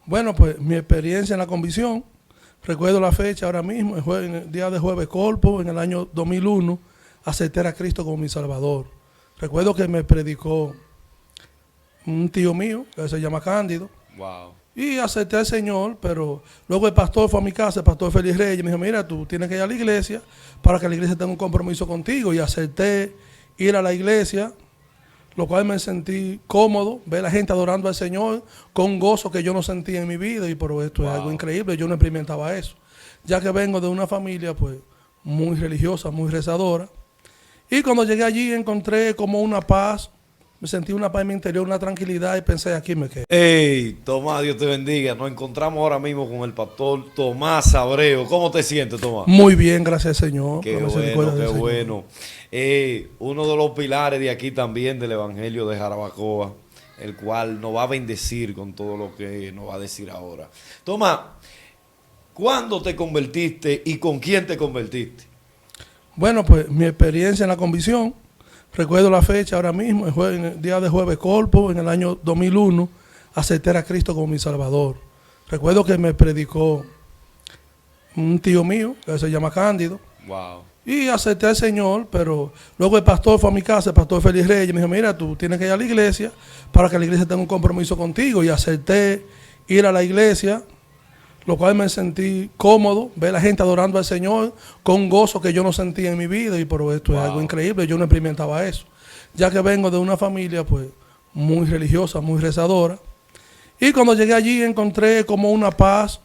Bueno, pues mi experiencia en la convicción, recuerdo la fecha ahora mismo, en el día de Jueves Corpo, en el año 2001, acepté a Cristo como mi Salvador. Recuerdo que me predicó un tío mío, que se llama Cándido, Wow. y acepté al Señor, pero luego el pastor fue a mi casa, el pastor Félix Reyes, y me dijo, mira, tú tienes que ir a la iglesia para que la iglesia tenga un compromiso contigo, y acepté ir a la iglesia, lo cual me sentí cómodo, ver a la gente adorando al Señor con un gozo que yo no sentía en mi vida, y por esto es algo increíble, yo no experimentaba eso, ya que vengo de una familia pues muy religiosa, muy rezadora, y cuando llegué allí encontré como una paz, me sentí una paz en mi interior, una tranquilidad, y pensé, aquí me quedo. Hey, Tomás, Dios te bendiga. Nos encontramos ahora mismo con el pastor Tomás Abreu. ¿Cómo te sientes, Tomás? Muy bien, gracias al Señor. Qué por la bueno, misericordia qué del Señor. bueno. Uno de los pilares de aquí también del Evangelio de Jarabacoa, el cual nos va a bendecir con todo lo que nos va a decir ahora. Tomás, ¿cuándo te convertiste y con quién te convertiste? Bueno, pues mi experiencia en la convicción, recuerdo la fecha ahora mismo, en el día de Jueves Corpo, en el año 2001, acepté a Cristo como mi Salvador. Recuerdo que me predicó un tío mío, que se llama Cándido, Wow. y acepté al Señor, pero luego el pastor fue a mi casa, el pastor Félix Reyes, y me dijo, mira, tú tienes que ir a la iglesia para que la iglesia tenga un compromiso contigo, y acepté ir a la iglesia, lo cual me sentí cómodo, ver a la gente adorando al Señor con un gozo que yo no sentía en mi vida, y por esto es algo increíble, yo no experimentaba eso, ya que vengo de una familia pues muy religiosa, muy rezadora, y cuando llegué allí encontré como una paz,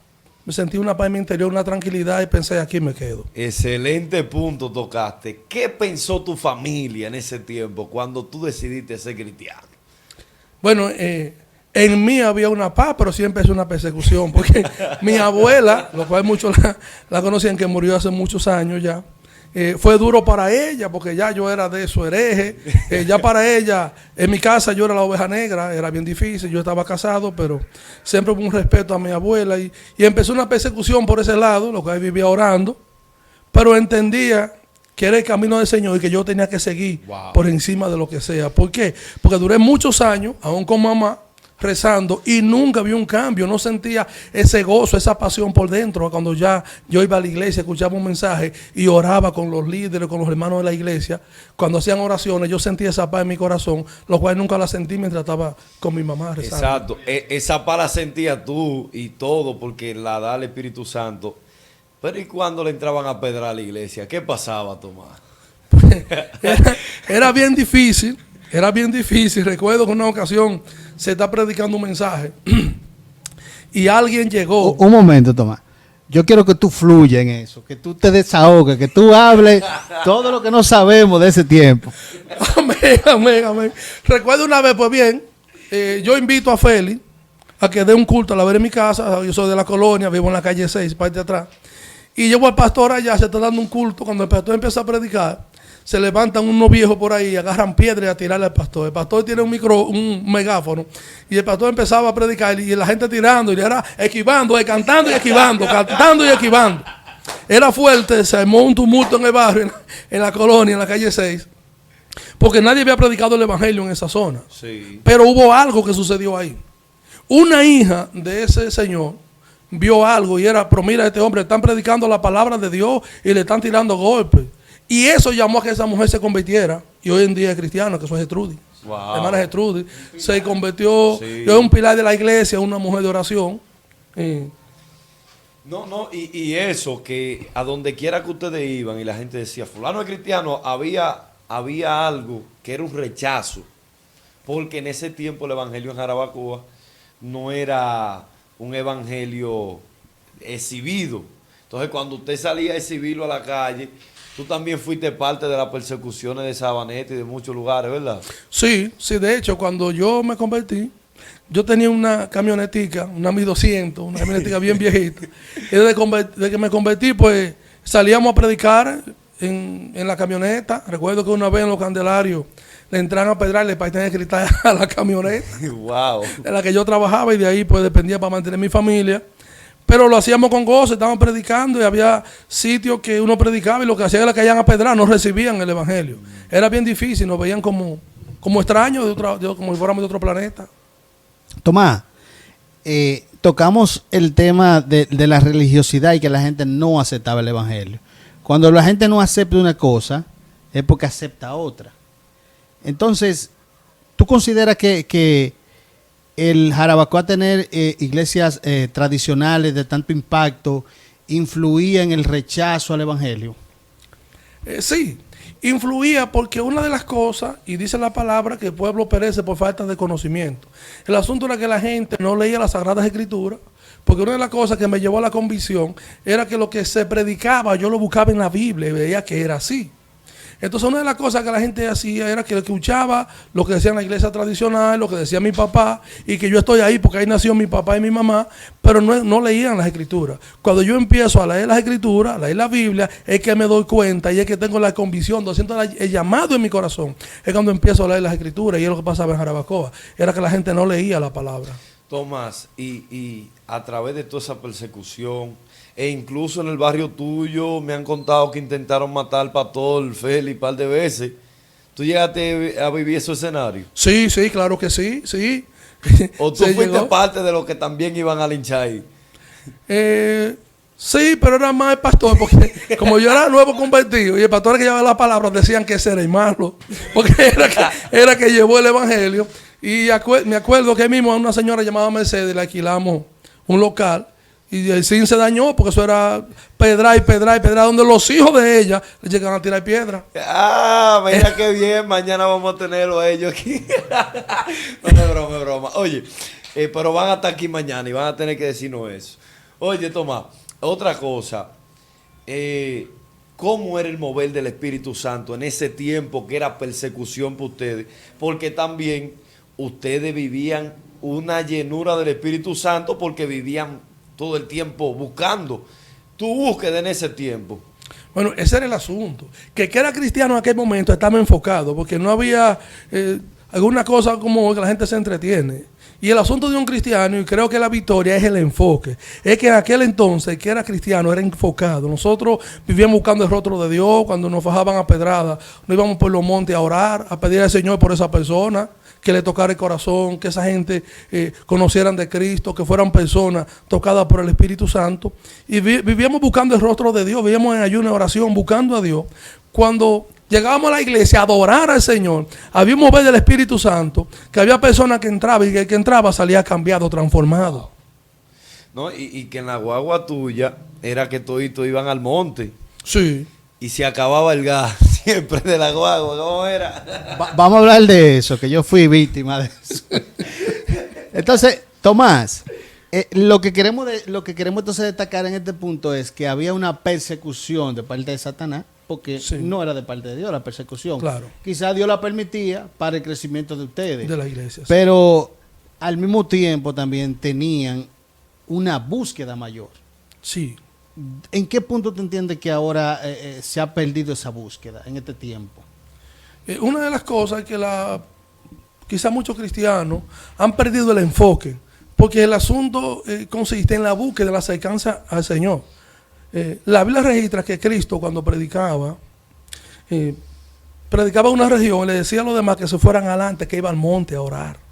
me sentí una paz en mi interior, una tranquilidad, y pensé, aquí me quedo. Excelente punto tocaste. ¿Qué pensó tu familia en ese tiempo cuando tú decidiste ser cristiano? Bueno, en mí había una paz, pero siempre es una persecución, porque mi abuela, lo cual muchos la conocían, que murió hace muchos años ya, fue duro para ella, porque ya yo era de eso hereje, ya para ella, en mi casa yo era la oveja negra, era bien difícil, yo estaba casado, pero siempre hubo un respeto a mi abuela, y empezó una persecución por ese lado, lo cual vivía orando, pero entendía que era el camino del Señor y que yo tenía que seguir por encima de lo que sea. ¿Por qué? Porque duré muchos años, aún con mamá, rezando, y nunca vi un cambio, no sentía ese gozo, esa pasión por dentro. Cuando ya yo iba a la iglesia, escuchaba un mensaje y oraba con los líderes, con los hermanos de la iglesia, cuando hacían oraciones, yo sentía esa paz en mi corazón, lo cual nunca la sentí mientras estaba con mi mamá rezando. Exacto, esa paz la sentías tú y todo porque la da el Espíritu Santo. Pero ¿y cuando le entraban a pedrar a la iglesia? ¿Qué pasaba, Tomás? Era bien difícil, recuerdo que en una ocasión se está predicando un mensaje y alguien llegó. Un momento, Tomás. Yo quiero que tú fluyas en eso, que tú te desahogues, que tú hables todo lo que no sabemos de ese tiempo. Amén, amén, amén. Recuerdo una vez, pues bien, yo invito a Félix a que dé un culto a la vera en mi casa. Yo soy de la colonia, vivo en la calle 6, parte de atrás. Y llevo al pastor allá, se está dando un culto. Cuando el pastor empieza a predicar, se levantan unos viejos por ahí, agarran piedras a tirarle al pastor. El pastor tiene un megáfono, y el pastor empezaba a predicar, y la gente tirando, y era esquivando, cantando y esquivando, cantando y esquivando. Era fuerte, se armó un tumulto en el barrio, en la colonia, en la calle 6, porque nadie había predicado el evangelio en esa zona. Sí. Pero hubo algo que sucedió ahí. Una hija de ese señor vio algo y era, pero mira, este hombre están predicando la palabra de Dios y le están tirando golpes. Y eso llamó a que esa mujer se convirtiera. Y hoy en día es cristiano, que eso es Gertrudis. Wow. La hermana Gertrudis se convirtió, Sí. es un pilar de la iglesia, una mujer de oración. No, y eso, que a donde quiera que ustedes iban y la gente decía, fulano es cristiano, había algo que era un rechazo. Porque en ese tiempo el evangelio en Jarabacoa no era un evangelio exhibido. Entonces cuando usted salía a exhibirlo a la calle, tú también fuiste parte de las persecuciones de Sabaneta y de muchos lugares, ¿verdad? Sí, de hecho, cuando yo me convertí, yo tenía una camionetica, una 1200, una camionetica bien viejita. Y desde que me convertí, pues salíamos a predicar en la camioneta. Recuerdo que una vez en los Candelarios le entraron a pedrarle para tener que gritar a la camioneta Wow. en la que yo trabajaba, y de ahí pues dependía para mantener mi familia. Pero lo hacíamos con gozo, estábamos predicando, y había sitios que uno predicaba y lo que hacían era que caían a pedrar, no recibían el evangelio. Era bien difícil, nos veían como extraños, como si fuéramos de otro planeta. Tomás, tocamos el tema de la religiosidad y que la gente no aceptaba el evangelio. Cuando la gente no acepta una cosa, es porque acepta otra. Entonces, ¿tú consideras que el Jarabacoa tener iglesias tradicionales de tanto impacto influía en el rechazo al evangelio? Sí, influía porque una de las cosas, y dice la palabra, que el pueblo perece por falta de conocimiento. El asunto era que la gente no leía las Sagradas Escrituras, porque una de las cosas que me llevó a la convicción era que lo que se predicaba yo lo buscaba en la Biblia y veía que era así. Entonces una de las cosas que la gente hacía era que escuchaba lo que decía la iglesia tradicional, lo que decía mi papá, y que yo estoy ahí porque ahí nació mi papá y mi mamá, pero no leían las escrituras. Cuando yo empiezo a leer las escrituras, a leer la Biblia, es que me doy cuenta y es que tengo la convicción, siento el llamado en mi corazón. Es cuando empiezo a leer las escrituras, y es lo que pasaba en Jarabacoa, era que la gente no leía la palabra. Tomás, y a través de toda esa persecución, e incluso en el barrio tuyo me han contado que intentaron matar al pastor Félix un par de veces. ¿Tú llegaste a vivir ese escenario? Sí, claro que sí. ¿O tú fuiste parte de los que también iban a linchar ahí? Sí, pero era más el pastor, porque como yo era nuevo convertido y el pastor que llevaba la palabra decían que ese era el malo, porque era que llevó el evangelio. Y me acuerdo que mismo a una señora llamada Mercedes le alquilamos un local y el zinc se dañó porque eso era pedra, donde los hijos de ella le llegan a tirar piedra. Ah, mira qué bien, mañana vamos a tenerlo a ellos aquí. No, es broma. Oye, pero van a estar aquí mañana y van a tener que decirnos eso. Oye, Tomás, otra cosa. ¿Cómo era el mover del Espíritu Santo en ese tiempo que era persecución para ustedes? Porque también ustedes vivían una llenura del Espíritu Santo porque vivían todo el tiempo buscando. Tu búsqueda en ese tiempo. Bueno, ese era el asunto. Que era cristiano en aquel momento estaba enfocado, porque no había alguna cosa como que la gente se entretiene. Y el asunto de un cristiano, y creo que la victoria es el enfoque, es que en aquel entonces el que era cristiano era enfocado. Nosotros vivíamos buscando el rostro de Dios. Cuando nos fajaban a pedrada, nos íbamos por los montes a orar, a pedir al Señor por esa persona, que le tocara el corazón, que esa gente conocieran de Cristo, que fueran personas tocadas por el Espíritu Santo. Y vivíamos buscando el rostro de Dios, vivíamos en ayuno y oración, buscando a Dios. Cuando llegábamos a la iglesia a adorar al Señor, había un mover del Espíritu Santo, que había personas que entraban y que el que entraba salía cambiado, transformado. ¿No? Y que en la guagua tuya era que toditos iban al monte. Sí. Y se acababa el gas siempre de la guagua. ¿Cómo era? Vamos a hablar de eso, que yo fui víctima de eso. Entonces, Tomás, lo que queremos entonces destacar en este punto es que había una persecución de parte de Satanás, porque no era de parte de Dios la persecución. Claro. Quizás Dios la permitía para el crecimiento de ustedes. De la iglesia. Pero al mismo tiempo también tenían una búsqueda mayor. Sí. ¿En qué punto te entiendes que ahora se ha perdido esa búsqueda en este tiempo? Una de las cosas que quizás muchos cristianos han perdido el enfoque, porque el asunto consiste en la búsqueda de la cercanía al Señor. La Biblia registra que Cristo, cuando predicaba una región, le decía a los demás que se fueran adelante, que iba al monte a orar.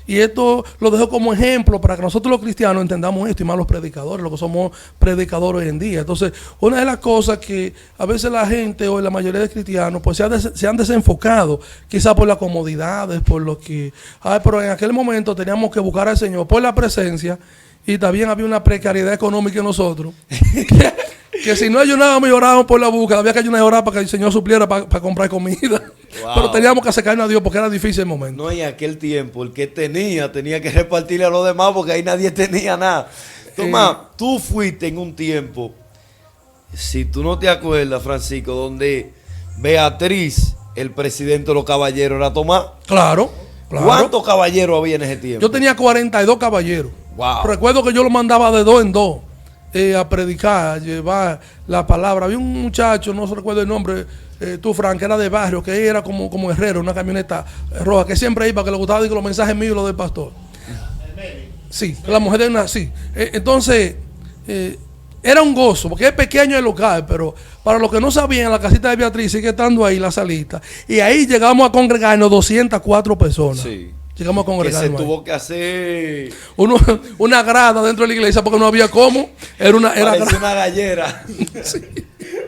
Y esto lo dejo como ejemplo para que nosotros los cristianos entendamos esto, y más los predicadores, los que somos predicadores hoy en día. Entonces, una de las cosas que a veces la gente o la mayoría de cristianos pues se han desenfocado, quizás por las comodidades, por lo que... pero en aquel momento teníamos que buscar al Señor por la presencia, y también había una precariedad económica en nosotros. Que si no ayunábamos y orábamos por la búsqueda, había que ayunar y orar para que el Señor supliera para comprar comida. Wow. Pero teníamos que acercarnos a Dios porque era difícil el momento. No, en aquel tiempo el que tenía que repartirle a los demás porque ahí nadie tenía nada. Tomás, tú fuiste en un tiempo, si tú no te acuerdas, Francisco, donde Beatriz, el presidente de los caballeros, era Tomás. Claro. ¿Cuántos caballeros había en ese tiempo? Yo tenía 42 caballeros. Wow. Recuerdo que yo lo mandaba de 2 en 2 a predicar, a llevar la palabra. Había un muchacho, no se recuerda el nombre, tú, Frank, que era de barrio, que era como herrero, una camioneta roja, que siempre iba, que le gustaba los mensajes míos y los del pastor. Sí, la mujer de una, sí. Entonces, era un gozo, porque es pequeño el local, pero para los que no sabían, la casita de Beatriz sigue estando ahí, la salita. Y ahí llegamos a congregarnos 204 personas. Sí. Llegamos a Que se congregarnos ahí. tuvo que hacer. Una grada dentro de la iglesia porque no había cómo. Era Parecía una gallera.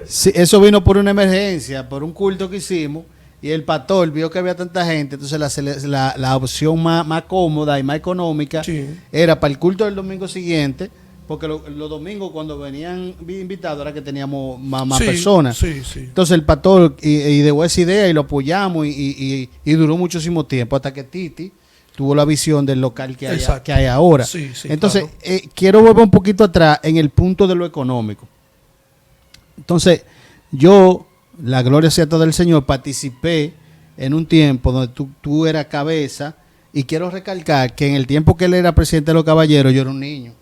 Sí, eso vino por una emergencia, por un culto que hicimos, y el pastor vio que había tanta gente, entonces la opción más cómoda y más económica Sí. era para el culto del domingo siguiente, porque los domingos cuando venían invitados era que teníamos más Sí, personas. Sí, sí. Entonces el pastor y dejó esa idea y lo apoyamos y duró muchísimo tiempo hasta que Titi tuvo la visión del local Exacto. que hay ahora. Sí, sí, Entonces, claro. quiero volver un poquito atrás en el punto de lo económico. Entonces, yo, la gloria sea toda del Señor, participé en un tiempo donde tú eras cabeza, y quiero recalcar que en el tiempo que él era presidente de los caballeros, yo era un niño.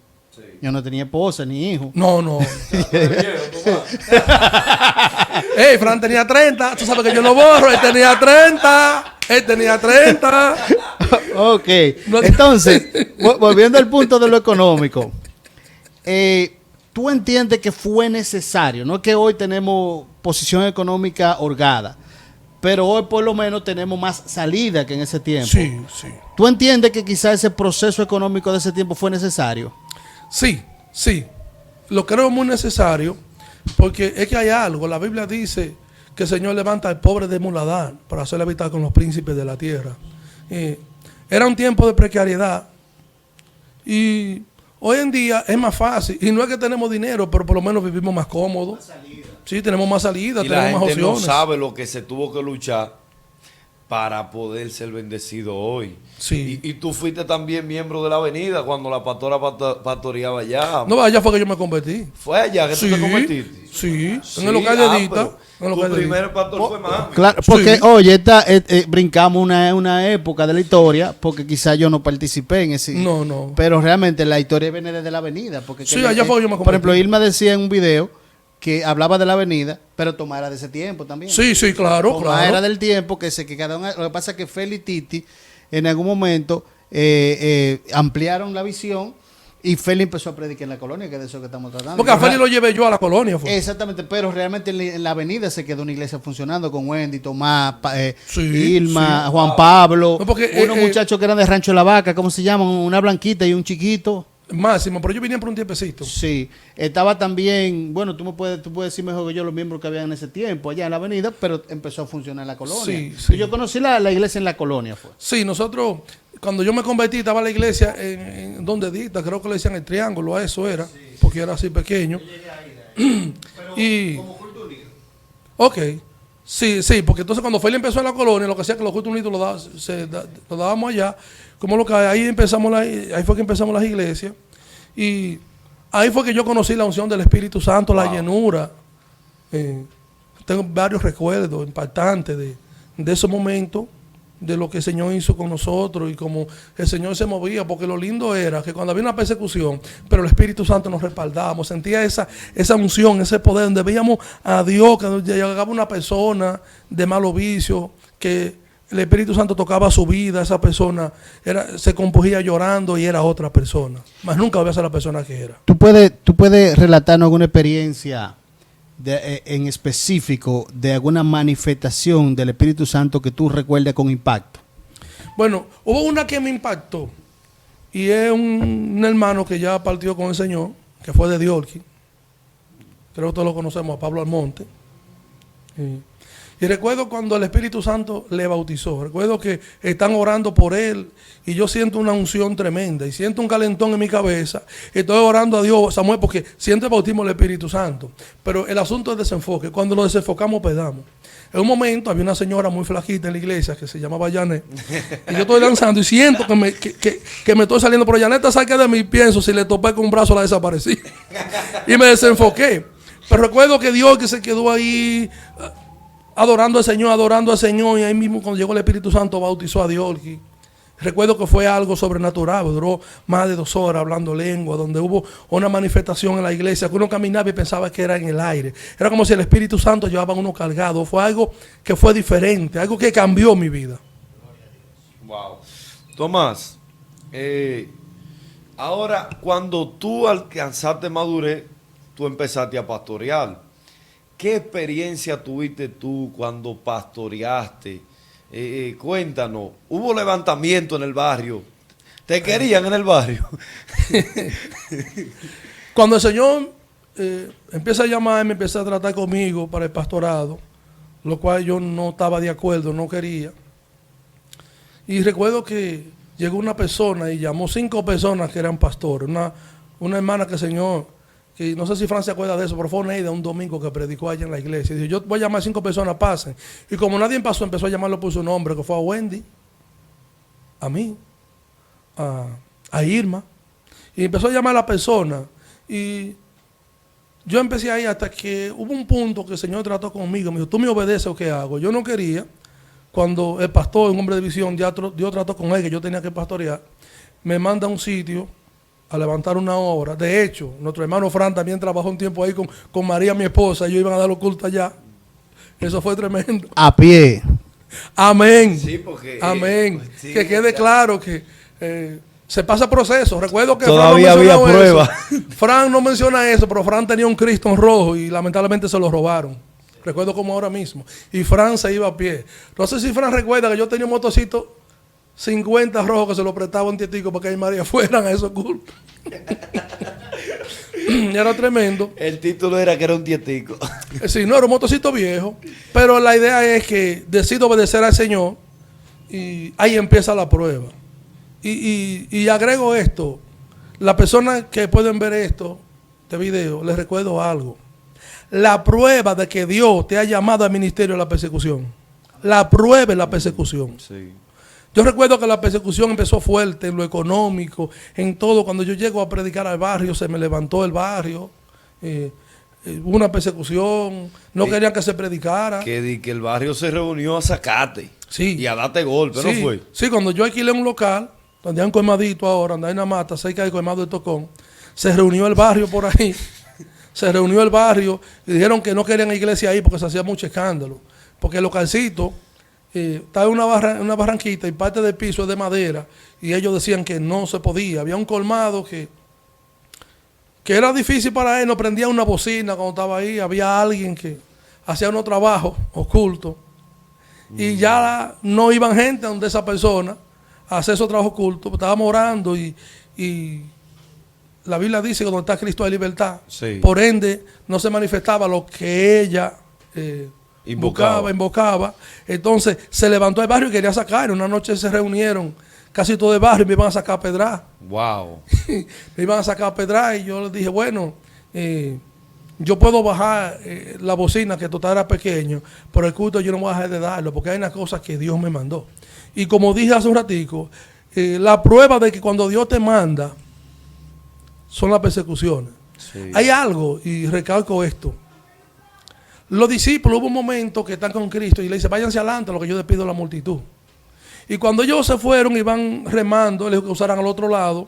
Yo no tenía esposa ni hijo. No. Ey, Fran tenía 30. Tú sabes que yo no borro. Él tenía 30. Ok. No- Entonces, volviendo al punto de lo económico. Tú entiendes que fue necesario, no es que hoy tenemos posición económica holgada, pero hoy por lo menos tenemos más salida que en ese tiempo. Sí, sí. ¿Tú entiendes que quizás ese proceso económico de ese tiempo fue necesario? Sí. Lo creo muy necesario porque es que hay algo. La Biblia dice que el Señor levanta al pobre de Muladar para hacerle habitar con los príncipes de la tierra. Era un tiempo de precariedad y hoy en día es más fácil. Y no es que tenemos dinero, pero por lo menos vivimos más cómodos. Sí, tenemos más salida, Y la tenemos más gente no opciones. sabe lo que se tuvo que luchar para poder ser bendecido hoy. Sí. Y tú fuiste también miembro de la avenida cuando la pastora pastoreaba allá. No, allá fue que yo me convertí. Fue allá que Sí, tú te convertiste. sí, Sí, en el local de Edita. pero En el tu local de Edita. primer pastor fue mami. Claro, porque, Sí. oye, brincamos una época de la historia, porque quizás yo no participé en ese. No. Pero realmente la historia viene desde la avenida. Porque Sí, allá fue que yo me por ejemplo, convertí. Irma decía en un video que hablaba de la avenida, pero Tomás era de ese tiempo también. Sí, claro, Tomás claro. era del tiempo que cada uno. Lo que pasa es que Feli y Titi en algún momento ampliaron la visión y Feli empezó a predicar en la colonia, que es de eso que estamos tratando. Porque a Félix lo llevé yo a la colonia. Fue. Exactamente, pero realmente en la avenida se quedó una iglesia funcionando con Wendy, Tomás, Sí, Irma, sí. Juan Pablo, No, porque, unos muchachos que eran de Rancho La Vaca, ¿cómo se llaman? Una blanquita y un chiquito. Máximo, pero yo vine por un tiempecito. Sí, estaba también, bueno, tú puedes decir mejor que yo los miembros que había en ese tiempo allá en la avenida, pero empezó a funcionar en la colonia. Sí. Yo conocí la iglesia en la colonia, fue. Sí, nosotros, cuando yo me convertí, estaba la iglesia en donde dicta, creo que le decían el triángulo, a eso era, porque era así pequeño. Y, ok, sí, porque entonces cuando Feli empezó en la colonia, lo que hacía que los cultos unidos lo dábamos allá, como lo que ahí ahí fue que empezamos las iglesias, y ahí fue que yo conocí la unción del Espíritu Santo, la llenura. Tengo varios recuerdos impactantes de esos momentos, de lo que el Señor hizo con nosotros y como el Señor se movía, porque lo lindo era que cuando había una persecución, pero el Espíritu Santo nos respaldaba, sentía esa unción, ese poder, donde veíamos a Dios, que llegaba una persona de malo vicio, que el Espíritu Santo tocaba su vida, esa persona se compugía llorando y era otra persona, más nunca volvió a ser la persona que era. ¿Tú puedes relatarnos alguna experiencia en específico de alguna manifestación del Espíritu Santo que tú recuerdes con impacto? Bueno, hubo una que me impactó y es un hermano que ya partió con el Señor, que fue de Diorqui. Creo que todos lo conocemos, a Pablo Almonte. Y recuerdo cuando el Espíritu Santo le bautizó. Recuerdo que están orando por él y yo siento una unción tremenda y siento un calentón en mi cabeza. Estoy orando a Dios, Samuel, porque siento el bautismo del Espíritu Santo. Pero el asunto es desenfoque. Cuando lo desenfocamos, pedamos. En un momento había una señora muy flaquita en la iglesia que se llamaba Janet. Y yo estoy lanzando y siento que me estoy saliendo. Pero Janet está cerca de mí y pienso, si le topé con un brazo la desaparecí. Y me desenfoqué. Pero recuerdo que Dios que se quedó ahí adorando al Señor, y ahí mismo cuando llegó el Espíritu Santo bautizó a Dios. Recuerdo que fue algo sobrenatural, duró más de 2 horas hablando lengua, donde hubo una manifestación en la iglesia, que uno caminaba y pensaba que era en el aire. Era como si el Espíritu Santo llevaba uno cargado. Fue algo que fue diferente, algo que cambió mi vida. Wow. Tomás, ahora cuando tú alcanzaste madurez, tú empezaste a pastorear. ¿Qué experiencia tuviste tú cuando pastoreaste Cuéntanos, ¿hubo levantamiento en el barrio? ¿Te querían en el barrio? Cuando el Señor empieza a llamarme, empieza a tratar conmigo para el pastorado, lo cual yo no estaba de acuerdo, no quería. Y recuerdo que llegó una persona y llamó 5 personas que eran pastores. Una hermana que el Señor, que no sé si Fran se acuerda de eso, pero fue Neida un domingo que predicó allá en la iglesia. Y dijo, yo voy a llamar a 5 personas, pasen. Y como nadie pasó, empezó a llamarlo por su nombre, que fue a Wendy, a mí, a Irma. Y empezó a llamar a la persona. Y yo empecé ahí hasta que hubo un punto que el Señor trató conmigo. Me dijo, ¿tú me obedeces o qué hago? Yo no quería. Cuando el pastor, un hombre de visión, Dios trató con él, que yo tenía que pastorear, me manda a un sitio a levantar una obra. De hecho, nuestro hermano Fran también trabajó un tiempo ahí con María, mi esposa. Ellos iban a dar los cultos allá. Eso fue tremendo. A pie. Amén. Sí, porque... Amén. sí, que quede claro que se pasa proceso. Recuerdo que todavía Fran no había pruebas. Fran no menciona eso, pero Fran tenía un Cristo en rojo y lamentablemente se lo robaron. Recuerdo como ahora mismo. Y Fran se iba a pie. No sé si Fran recuerda que yo tenía un motorcito 50 rojo que se lo prestaba un tietico para que ahí María fueran a esos cultos. Era tremendo. El título era que era un tietico. Sí, no, era un motorcito viejo. Pero la idea es que decido obedecer al Señor y ahí empieza la prueba. Y agrego esto. Las personas que pueden ver este video, les recuerdo algo. La prueba de que Dios te ha llamado al ministerio es la persecución. La prueba es la persecución. Sí. Yo recuerdo que la persecución empezó fuerte en lo económico, en todo. Cuando yo llego a predicar al barrio, se me levantó el barrio. Hubo una persecución, no querían que se predicara. Que el barrio se reunió a sacarte. Sí. Y a darte golpe, Sí, ¿no fue? sí, cuando yo alquilé un local, donde hay un colmadito ahora, donde hay una mata, cerca del colmado de Tocón, se reunió el barrio por ahí. Se reunió el barrio y dijeron que no querían iglesia ahí porque se hacía mucho escándalo. Porque el localcito estaba en una barranquita y parte del piso es de madera y ellos decían que no se podía. Había un colmado que era difícil para él, no prendía una bocina cuando estaba ahí. Había alguien que hacía unos trabajos ocultos y ya no iban gente donde esa persona a hacer esos trabajos ocultos. Estábamos orando y la Biblia dice que donde está Cristo hay libertad. Sí. Por ende, no se manifestaba lo que ella invocaba. Entonces, se levantó el barrio y quería sacar. Una noche se reunieron casi todo el barrio y me iban a sacar pedras. Wow. Me iban a sacar pedras y yo les dije, bueno, yo puedo bajar la bocina, que total era pequeño, pero el culto yo no voy a dejar de darlo, porque hay unas cosas que Dios me mandó. Y como dije hace un ratico, la prueba de que cuando Dios te manda, son las persecuciones. Sí. Hay algo, y recalco esto. Los discípulos, hubo un momento que están con Cristo y le dice, váyanse adelante, lo que yo les pido a la multitud. Y cuando ellos se fueron y van remando, les dijo que usaran al otro lado,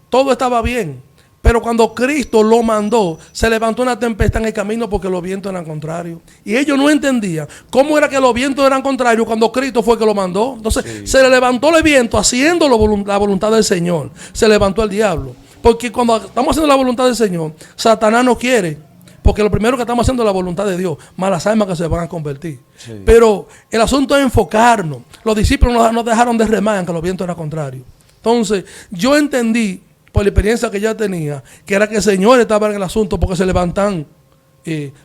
todo estaba bien. Pero cuando Cristo lo mandó, se levantó una tempestad en el camino porque los vientos eran contrarios. Y ellos no entendían cómo era que los vientos eran contrarios cuando Cristo fue el que lo mandó. Entonces, se le levantó el viento haciendo la voluntad del Señor. Se levantó el diablo. Porque cuando estamos haciendo la voluntad del Señor, Satanás no quiere. Porque lo primero que estamos haciendo es la voluntad de Dios. Malas almas que se van a convertir. Sí. Pero el asunto es enfocarnos. Los discípulos no dejaron de remar aunque los vientos eran contrarios. Entonces, yo entendí, por la experiencia que ya tenía, que era que el Señor estaba en el asunto porque se levantan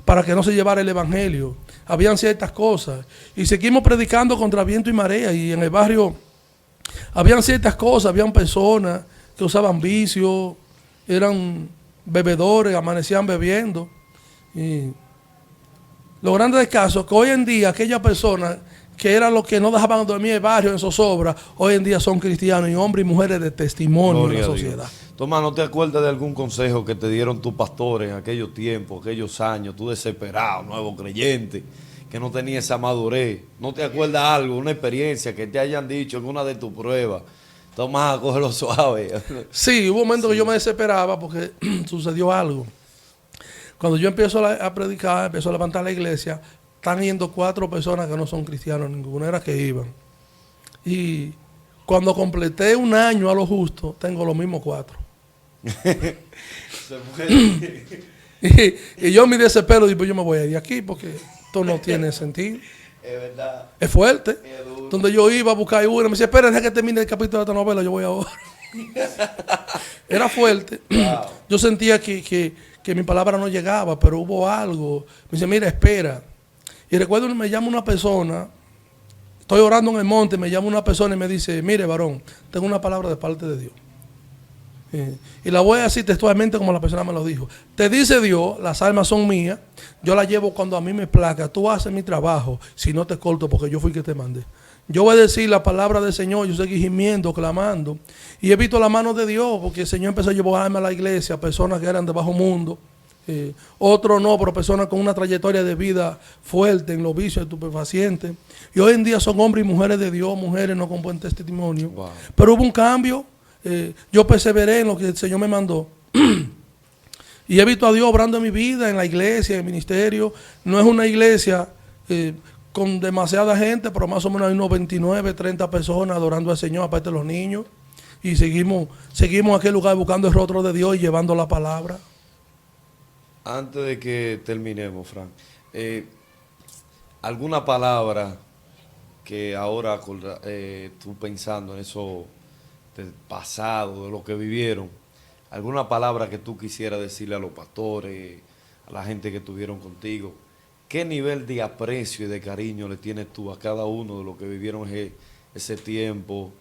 para que no se llevara el evangelio. Habían ciertas cosas. Y seguimos predicando contra viento y marea. Y en el barrio habían ciertas cosas, habían personas que usaban vicios, eran bebedores, amanecían bebiendo. Y lo grande del caso es que hoy en día aquellas personas que eran los que no dejaban dormir el barrio en zozobra, hoy en día son cristianos y hombres y mujeres de testimonio en la sociedad. Tomás, ¿no te acuerdas de algún consejo que te dieron tus pastores en aquellos tiempos, aquellos años, tú desesperado, nuevo creyente, que no tenía esa madurez? ¿No te acuerdas algo, una experiencia que te hayan dicho en una de tus pruebas? Tomás, cógelo suave. Sí, hubo un momento que yo me desesperaba porque sucedió algo. Cuando yo empiezo a predicar, empiezo a levantar la iglesia, están yendo 4 personas que no son cristianos, ninguna era que iban. Y cuando completé un año a lo justo, tengo los mismos 4. y yo me desespero y digo, yo me voy a ir de aquí porque esto no tiene sentido. Es verdad. Es fuerte. Es duro. Donde yo iba a buscar una, me decía, espera, deja que termine el capítulo de esta novela, yo voy ahora. Era fuerte. Wow. Yo sentía que mi palabra no llegaba, pero hubo algo. Me dice, mira, espera. Y recuerdo que me llama una persona, estoy orando en el monte, me llama una persona y me dice, mire, varón, tengo una palabra de parte de Dios. Y la voy a decir textualmente como la persona me lo dijo. Te dice Dios, las almas son mías, yo las llevo cuando a mí me placa, tú haces mi trabajo, si no te corto porque yo fui que te mandé. Yo voy a decir la palabra del Señor, yo seguí gimiendo, clamando. Y he visto la mano de Dios, porque el Señor empezó a llevarme a la iglesia, personas que eran de bajo mundo, otros no, pero personas con una trayectoria de vida fuerte en los vicios estupefacientes. Y hoy en día son hombres y mujeres de Dios, mujeres no con buen testimonio. Wow. Pero hubo un cambio. Yo perseveré en lo que el Señor me mandó. Y he visto a Dios obrando en mi vida, en la iglesia, en el ministerio. No es una iglesia con demasiada gente, pero más o menos hay unos 29, 30 personas adorando al Señor, aparte de los niños. Y seguimos en aquel lugar buscando el rostro de Dios y llevando la palabra. Antes de que terminemos, Frank, ¿alguna palabra que ahora tú pensando en eso del pasado, de lo que vivieron, alguna palabra que tú quisieras decirle a los pastores, a la gente que estuvieron contigo? ¿Qué nivel de aprecio y de cariño le tienes tú a cada uno de los que vivieron ese tiempo?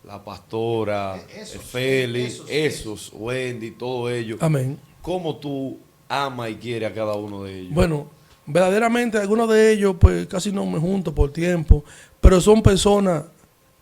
La pastora, Félix, esos, Wendy, todo ello. Amén. ¿Cómo tú amas y quieres a cada uno de ellos? Bueno, verdaderamente algunos de ellos pues casi no me junto por tiempo, pero son personas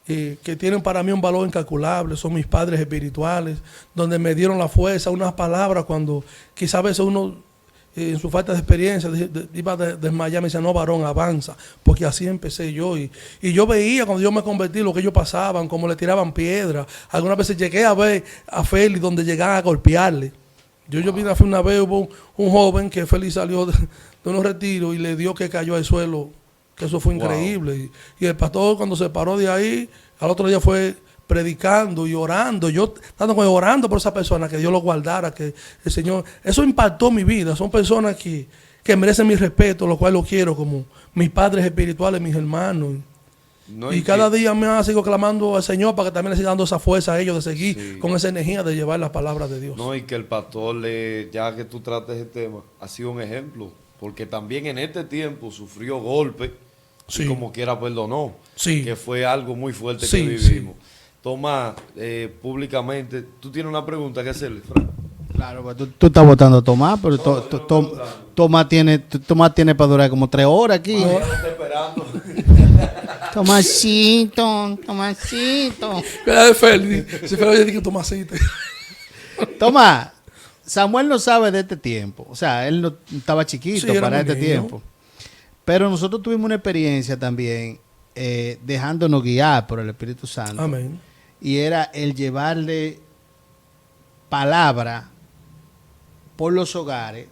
que tienen para mí un valor incalculable, son mis padres espirituales, donde me dieron la fuerza, unas palabras cuando quizás a veces uno en su falta de experiencia iba a desmayar, me decía, no, varón, avanza, porque así empecé yo. Y yo veía cuando yo me convertí lo que ellos pasaban, cómo le tiraban piedras. Algunas veces llegué a ver a Félix donde llegaban a golpearle. Yo vine a ver una vez, hubo un joven que Félix salió de unos retiros y le dio que cayó al suelo, que eso fue increíble. Y el pastor cuando se paró de ahí, al otro día fue predicando y orando, yo estando orando por esa persona, que Dios lo guardara, que el Señor, eso impactó mi vida. Son personas que merecen mi respeto, lo cual lo quiero como mis padres espirituales, mis hermanos. No, y cada día me sigo clamando al Señor para que también le siga dando esa fuerza a ellos de seguir con esa energía de llevar las palabras de Dios. No, y que el pastor, ya que tú trates el tema, ha sido un ejemplo, porque también en este tiempo sufrió golpes y como quiera perdonó, que fue algo muy fuerte que vivimos. Tomás, públicamente, tú tienes una pregunta que hacerle, Frank. Claro, pues tú estás votando a Tomás, pero Tomás tiene para durar como 3 horas aquí. Ya lo estoy esperando. Tomasito. Mira de Félix, si Félix dice que Tomasito. Tomás, Samuel no sabe de este tiempo. O sea, él no estaba chiquito para este tiempo. Pero nosotros tuvimos una experiencia también dejándonos guiar por el Espíritu Santo. Amén. Y era el llevarle palabra por los hogares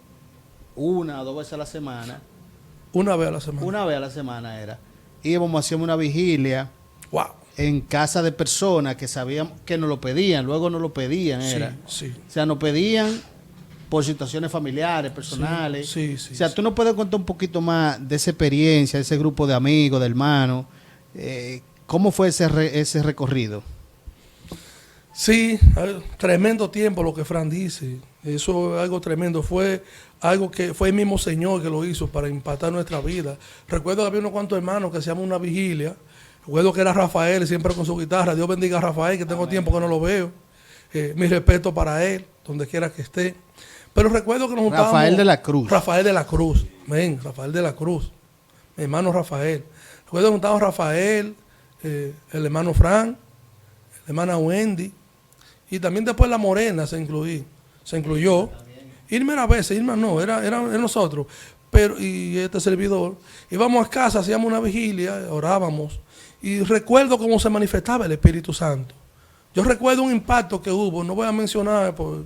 1 o 2 veces a la semana. Una vez a la semana. Una vez a la semana era. Íbamos a hacer una vigilia en casa de personas que sabían que nos lo pedían, luego nos lo pedían. O sea, nos pedían por situaciones familiares, personales. O sea, tú nos puedes contar un poquito más de esa experiencia, de ese grupo de amigos, de hermanos. ¿Cómo fue ese recorrido? Sí, tremendo tiempo lo que Fran dice. Eso es algo tremendo. Fue algo que fue el mismo Señor que lo hizo para impactar nuestra vida. Recuerdo que había unos cuantos hermanos que hacíamos una vigilia. Recuerdo que era Rafael, siempre con su guitarra. Dios bendiga a Rafael, que tengo tiempo que no lo veo. Mi respeto para él, donde quiera que esté. Pero recuerdo que nos juntábamos. Rafael de la Cruz. Rafael de la Cruz. Rafael de la Cruz. Mi hermano Rafael. Recuerdo que juntábamos Rafael, el hermano Fran, la hermana Wendy. Y también después la Morena se incluyó. Irma era a veces, Irma no, era nosotros. Pero, y este servidor. Íbamos a casa, hacíamos una vigilia, orábamos. Y recuerdo cómo se manifestaba el Espíritu Santo. Yo recuerdo un impacto que hubo, no voy a mencionar por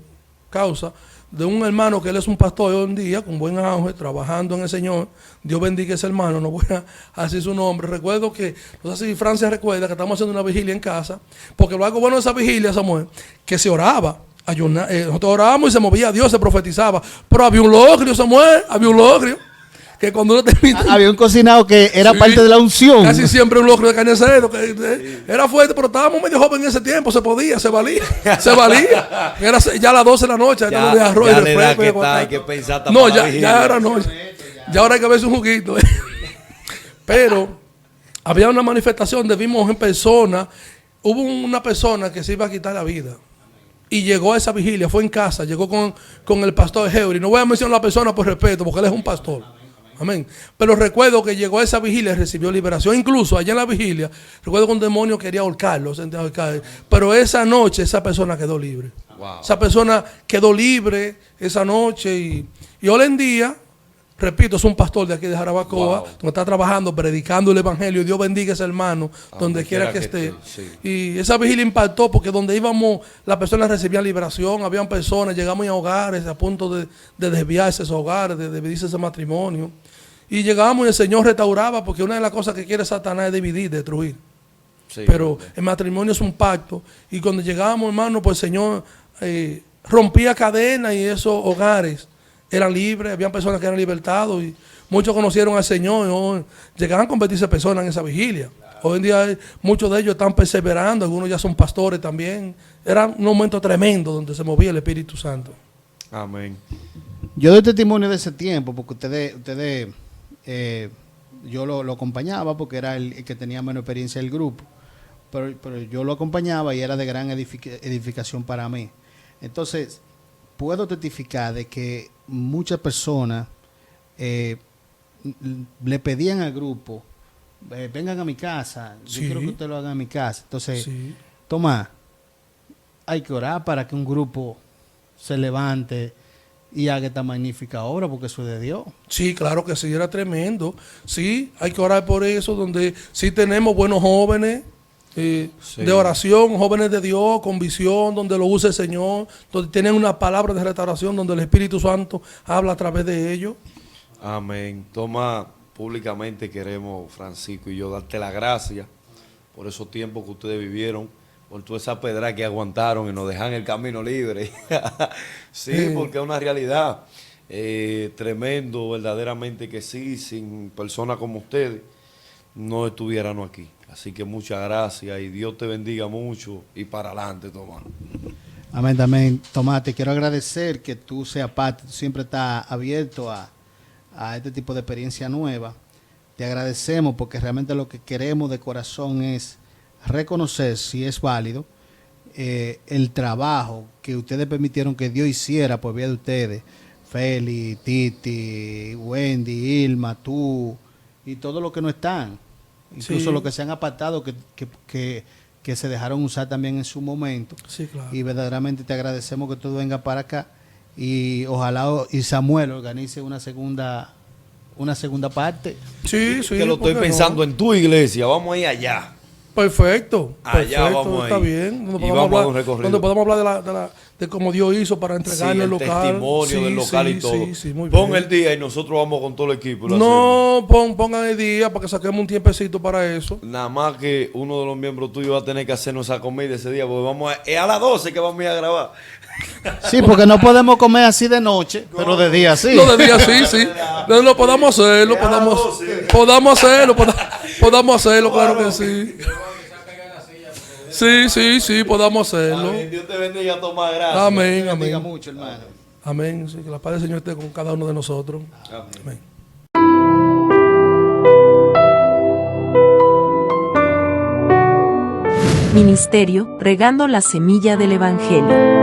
causa, de un hermano que él es un pastor hoy en día, con buen auge, trabajando en el Señor. Dios bendiga a ese hermano, no voy a decir su nombre. Recuerdo que, no sé si Francia recuerda que estamos haciendo una vigilia en casa, porque lo algo bueno de esa vigilia, Samuel, que se oraba, nosotros orábamos y se movía Dios, se profetizaba, pero había un logrio, Samuel, había un logrio, que cuando uno termina... Había un cocinado que era Sí, parte de la unción. Casi siempre un locro de carne de cerdo. Era fuerte, pero estábamos medio jóvenes en ese tiempo. Se podía, se valía. Se valía. Era ya a las 12 de la noche. Ya, de arroz ya y la edad refresco. que está, hay que pensar hasta No, para la ya vigilia. era noche. Ya ahora hay que verse un juguito. Pero había una manifestación donde vimos en persona. Hubo una persona que se iba a quitar la vida. Y llegó a esa vigilia, fue en casa, llegó con el pastor Heuri. No voy a mencionar a la persona por respeto, porque él es un pastor. Amén. Pero recuerdo que llegó a esa vigilia y recibió liberación. Incluso allá en la vigilia, recuerdo que un demonio quería ahorcarlo. Pero esa noche esa persona quedó libre. Wow. Esa persona quedó libre esa noche. Y hoy en día, repito, es un pastor de aquí de Jarabacoa, Wow. donde está trabajando, predicando el evangelio. Dios bendiga a ese hermano, donde quiera que esté. Sí. Y esa vigilia impactó porque donde íbamos, las personas recibían liberación, habían personas, llegamos a hogares a punto de desviarse esos hogares, de dividirse ese matrimonio. Y llegábamos y el Señor restauraba, porque una de las cosas que quiere Satanás es dividir, destruir. Sí, Pero el matrimonio es un pacto. Y cuando llegábamos, hermano, pues el Señor rompía cadenas y esos hogares eran libres, habían personas que eran libertados y muchos conocieron al Señor y hoy llegaban a convertirse personas en esa vigilia. Hoy en día muchos de ellos están perseverando, algunos ya son pastores también. Era un momento tremendo donde se movía el Espíritu Santo. Amén. Yo doy testimonio de ese tiempo porque ustedes yo lo acompañaba porque era el que tenía menos experiencia del grupo. Pero yo lo acompañaba y era de gran edificación para mí. Entonces, puedo testificar de que muchas personas le pedían al grupo, vengan a mi casa, Sí. yo quiero que ustedes lo hagan en mi casa. Entonces, Sí. Tomás, hay que orar para que un grupo se levante y haga esta magnífica obra, porque eso es de Dios. Sí, claro que sí, era tremendo. Sí, hay que orar por eso, donde sí tenemos buenos jóvenes Sí. de oración, jóvenes de Dios, con visión, donde lo usa el Señor, donde tienen una palabra de restauración, donde el Espíritu Santo habla a través de ellos. Amén. Toma, públicamente queremos, Francisco y yo, darte las gracias por esos tiempos que ustedes vivieron, por toda esa pedra que aguantaron y nos dejan el camino libre. Sí, porque es una realidad. Tremendo, verdaderamente que sí, sin personas como ustedes no estuviéramos aquí. Así que muchas gracias y Dios te bendiga mucho y para adelante, Tomás. Amén, también. Tomás, te quiero agradecer que tú seas parte, tú siempre estás abierto a este tipo de experiencia nueva. Te agradecemos porque realmente lo que queremos de corazón es reconocer, si es válido, el trabajo que ustedes permitieron que Dios hiciera por vía de ustedes. Feli, Titi, Wendy, Ilma, tú y todos los que no están. Incluso Sí. los que se han apartado, que se dejaron usar también en su momento. Sí, claro. Y verdaderamente te agradecemos que tú vengas para acá y ojalá y Samuel organice una segunda parte. Sí, sí. que lo estoy ¿por qué pensando no? en tu iglesia, vamos a ir allá. Perfecto. Allá Perfecto, vamos a está ir. bien. Donde Y podamos vamos a hablar, un recorrido. donde podamos hablar de cómo Dios hizo para Sí, entregarle el el local. testimonio Sí, del local sí, y todo. Sí, sí, muy Pon bien. el día y nosotros vamos con todo el equipo. y lo No, pongan el día para que saquemos un tiempecito para eso. hacemos. Nada más que uno de los miembros tuyos va a tener que hacernos esa comida ese día, porque es a las 12 que vamos a ir a grabar. Sí, porque no podemos comer así de noche, pero de día sí. Lo de día sí, sí. Lo podamos hacerlo, podamos hacerlo, claro que sí. Sí, podamos hacerlo. Amén. Dios te bendiga, Tomás, gracias. Amén, Te bendiga amén. mucho, hermano. Amén. Sí, que la paz del Señor esté con cada uno de nosotros. Amén. Amén. Ministerio, regando la semilla del Evangelio.